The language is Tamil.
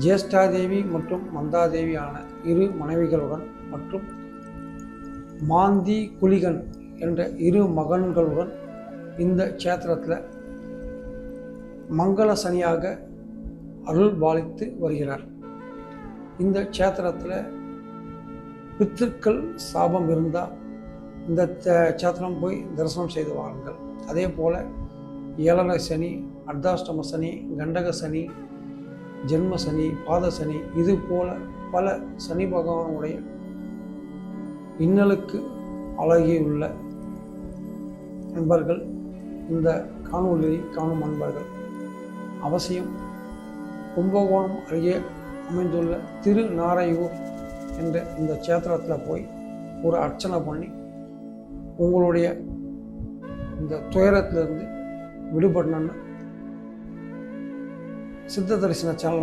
ஜேஷ்டாதேவி மற்றும் மந்தாதேவியான இரு மனைவிகளுடன் மற்றும் மாந்தி குலிகன் என்ற இரு மகன்களுடன் இந்த க்ஷேத்திரத்தில் மங்கள சனியாக அருள் பாலித்து வருகிறார். இந்த க்ஷேத்திரத்தில் பித்திருக்கள் சாபம் இருந்தால் இந்த க்ஷேத்திரம் போய் தரிசனம் செய்து வாருங்கள். அதே போல் ஏழரை சனி, அர்த்தாஷ்டம சனி, கண்டக சனி, ஜென்ம சனி, பாத சனி, இது போல பல சனி பகவானுடைய இன்னலுக்கு அழகியுள்ள நண்பர்கள், இந்த காணொலியை காணும் நண்பர்கள் அவசியம் கும்பகோணம் அருகே அமைந்துள்ள திருநாரையூர் என்ற இந்த க்ஷேத்திரத்தில் போய் ஒரு அர்ச்சனை பண்ணி உங்களுடைய இந்த துயரத்திலிருந்து விடுபடணும்னு சித்த தரிசன சேனல்